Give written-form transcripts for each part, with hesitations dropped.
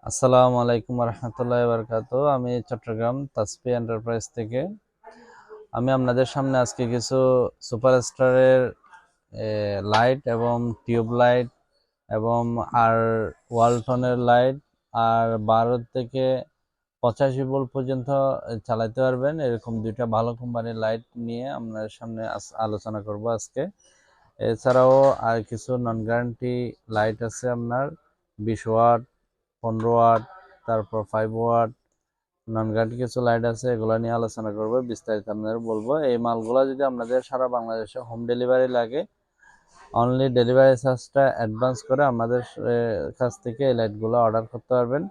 আসসালামু আলাইকুম রহমতুল্লাহি বারাকাতুহু। আমি চট্টগ্রাম তাসফি এন্টারপ্রাইজ থেকে আমি আপনাদের সামনে আজকে কিছু সুপারস্টারের লাইট এবং টিউব লাইট এবং আর ওয়ালটনের লাইট আর 12 থেকে 85 ভোল্ট পর্যন্ত চালাতে পারবেন এরকম দুইটা ভালো কোম্পানির লাইট নিয়ে আপনাদের সামনে আলোচনা করব আজকে। এছাড়াও আর কিছু নন গ্যারান্টি লাইট আছে আপনার 20 ওয়াট, 15 ওয়াট, তারপর 5 ওয়াট নন গ্যারান্টি কিছু লাইট আছে, এগুলো নিয়ে আলোচনা করবো, বিস্তারিত আপনাদের বলবো। এই মালগুলো যদি আপনাদের সারা বাংলাদেশে হোম ডেলিভারি লাগে, অনলি ডেলিভারি চার্জটা অ্যাডভান্স করে আমাদের কাছ থেকে এই লাইটগুলো অর্ডার করতে পারবেন।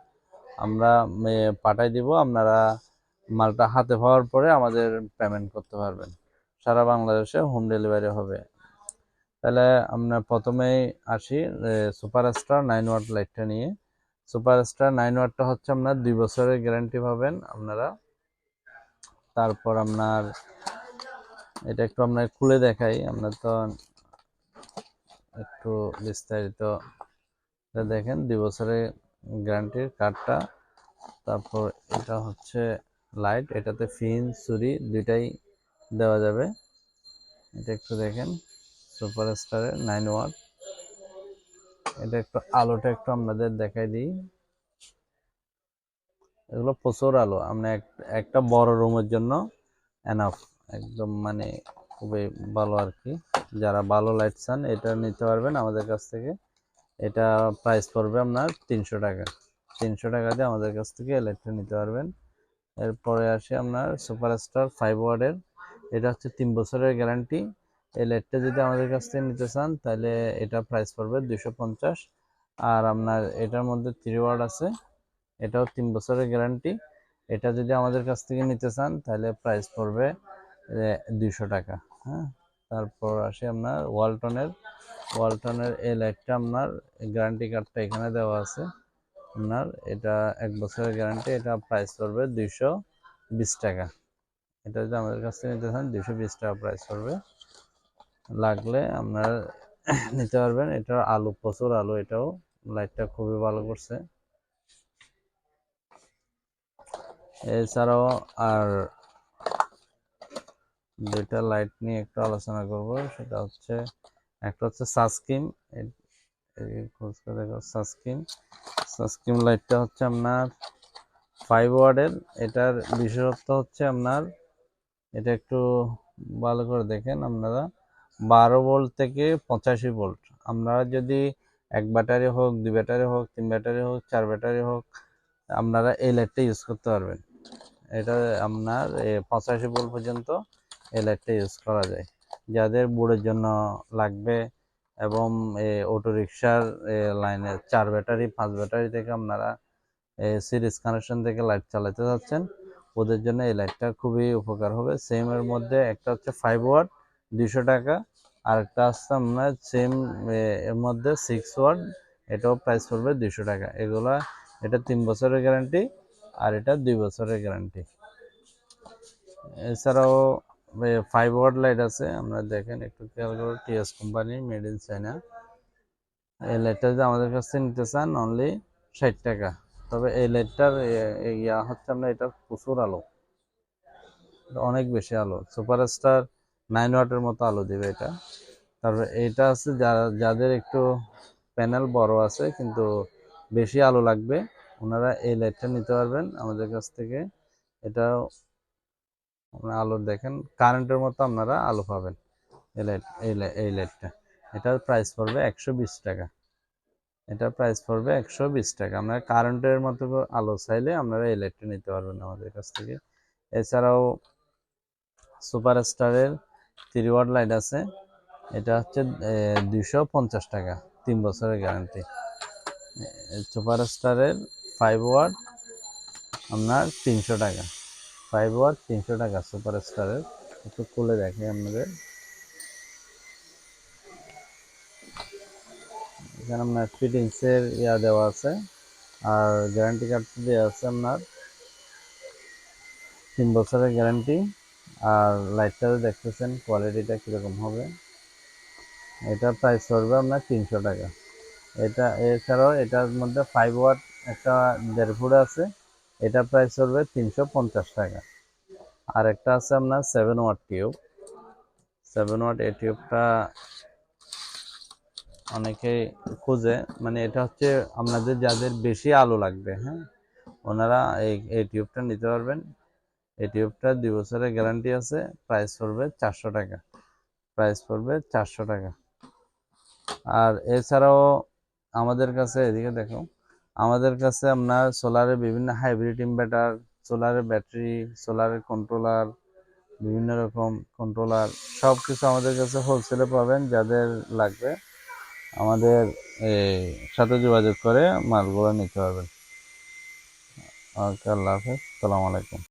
আমরা পাঠাই দিব, আপনারা মালটা হাতে পাওয়ার পরে আমাদের পেমেন্ট করতে পারবেন। সারা বাংলাদেশে হোম ডেলিভারি হবে। তাহলে আমরা প্রথমেই আসি সুপারস্টার 9 ওয়াট লাইটটা নিয়ে। সুপারস্টার 9 ওয়াটটা হচ্ছে আপনার 2 বছরের গ্যারান্টি পাবেন আপনারা। তারপর আপনার এটা একটু আপনার খুলে দেখাই, আমরা তো একটু বিস্তারিত দেখেন 2 বছরের গ্যারান্টির কার্ডটা। তারপর এটা হচ্ছে লাইট, এটাতে ফিন সুরি দুইটাই দেওয়া যাবে। এটা একটু দেখেন সুপারস্টারের 9 ওয়াট। এটা একটু আলোটা একটু আপনাদের দেখাই দিই। এগুলো প্রচুর আলো, আমরা একটা বড় রুমের জন্য এনাফ, একদম মানে খুবই ভালো আর কি। যারা ভালো লাইট চান এটা নিতে পারবেন আমাদের কাছ থেকে। এটা প্রাইস পড়বে আপনার 300 টাকা। 300 টাকা দিয়ে আমাদের কাছ থেকে এই লাইটটা নিতে পারবেন। এরপরে আসি আপনার সুপারস্টার 5 ওয়াটের। এটা হচ্ছে 3 বছরের গ্যারান্টি। এই লাইটটা যদি আমাদের কাছ থেকে নিতে চান তাহলে এটা প্রাইস পড়বে 250। আর আপনার এটার মধ্যে 3 ওয়াট আছে, এটাও 3 বছরের গ্যারান্টি। এটা যদি আমাদের কাছ থেকে নিতে চান তাহলে প্রাইস পড়বে 200 টাকা। হ্যাঁ, তারপর আসি আপনার ওয়ালটনের এই লাইটটা আপনার গ্যারান্টি কার্ডটা এখানে দেওয়া আছে আপনার। এটা 1 বছরের গ্যারান্টি, এটা প্রাইস পড়বে 220 টাকা। এটা যদি আমাদের কাছ থেকে নিতে চান 220 টাকা প্রাইস পড়বে। লাগলে আপনার নিতে পারবেন। এটার আলো প্রচুর আলো, এটাও লাইটটা খুবই ভালো করছে। এছাড়াও আর দুইটা লাইট নিয়ে একটু আলোচনা করব, সেটা হচ্ছে একটা হচ্ছে সাসকিম। সাসকিম লাইটটা হচ্ছে আপনার 5 ওয়াটের। এটার বিশেষত্ব হচ্ছে আপনার এটা একটু ভালো করে দেখেন আপনারা, 12 ভোল্ট থেকে 85 ভোল্ট। আপনারা যদি 1 ব্যাটারি হোক, 2 ব্যাটারি হোক, 3 ব্যাটারি হোক, 4 ব্যাটারি হোক, আপনারা এই লাইটটা ইউজ করতে পারবেন। এটা আপনার 85 ভোল্ট পর্যন্ত এই লাইটটা ইউজ করা যায়। যাদের বোর্ডের জন্য লাগবে এবং অটো রিক্সার লাইনে 4 ব্যাটারি 5 ব্যাটারি থেকে আপনারা সিরিজ কানেকশন থেকে লাইট চালাতে যাচ্ছেন, ওদের জন্য এই লাইটটা খুবই উপকার হবে। সেম এর মধ্যে একটা হচ্ছে 5 ওয়াট 200 টাকা, আর একটা হচ্ছে আপনার সেম এর মধ্যে 6 ওয়াট, এটাও প্রাইস পড়বে 200 টাকা। এগুলা এটা 3 বছরের গ্যারান্টি আর এটা 2 বছরের গ্যারান্টি। এছাড়াও 5 ওয়াট লাইট আছে, আমরা দেখেন একটু খেয়াল করুন, TS company, made in China. এই লাইটটা যদি আমাদের কাছ থেকে নিতে চান অনলি 60 টাকা। তবে এই লাইটটার ইয়া হচ্ছে আমরা, এটা প্রচুর আলো, অনেক বেশি আলো, সুপারস্টার 9 ওয়াটের মতো আলো দিবে এটা। তারপরে এইটা আছে যাদের একটু প্যানেল বড় আছে কিন্তু বেশি আলো লাগবে, ওনারা এই লাইটটা নিতে পারবেন আমাদের কাছ থেকে। এটা আপনার আলো দেখেন কারেন্টের মতো আপনারা আলো পাবেন। এই লাইটটা এটার প্রাইস পড়বে 120 টাকা। এটার প্রাইস পড়বে 120 টাকা। আপনারা কারেন্টের মতো আলো চাইলে আপনারা এই লাইটটা নিতে পারবেন আমাদের কাছ থেকে। এছাড়াও সুপারস্টারের 3 ওয়াট লাইট আছে, এটা হচ্ছে 250 টাকা, 3 বছরের গ্যারান্টি। সুপারস্টারের 5 ওয়াট আপনার 300 টাকা। 5 ওয়াট 300 টাকা সুপারস্টারের। একটু খুলে দেখে আপনাদের, এখানে আপনার ফিটিংসের ইয়া দেওয়া আছে আর গ্যারান্টি কার্ড দেওয়া আছে আপনার 3 বছরের গ্যারান্টি। আর লাইটটা দেখতেছেন কোয়ালিটিটা কীরকম হবে। এটা প্রাইস পড়বে আপনার 300 টাকা। এটা এছাড়াও এটার মধ্যে 5 ওয়াট একটা 1.5 ফুট আছে, এটা প্রাইস পড়বে 350 টাকা। আর একটা আছে আপনার 7 ওয়াট টিউব। 7 ওয়াট এই টিউবটা অনেকেই খুঁজে, মানে এটা হচ্ছে আপনাদের যাদের বেশি আলো লাগবে, হ্যাঁ, ওনারা এই টিউবটা নিতে পারবেন। এই টিউবটা 2 বছরের গ্যারান্টি আছে। প্রাইস পড়বে 400 টাকা। প্রাইস পড়বে 400 টাকা। আর এছাড়াও আমাদের কাছে, এদিকে দেখো, আমাদের কাছে আপনার সোলারের বিভিন্ন হাইব্রিড ইনভার্টার, সোলারের ব্যাটারি, সোলারের কন্ট্রোলার, বিভিন্ন রকম কন্ট্রোলার, সব কিছু আমাদের কাছে হোলসেলে পাবেন। যাদের লাগবে আমাদের সাথে যোগাযোগ করে মালগুলো নিতে পারবেন। ওকে, আল্লাহ হাফেজ, সালাম আলাইকুম।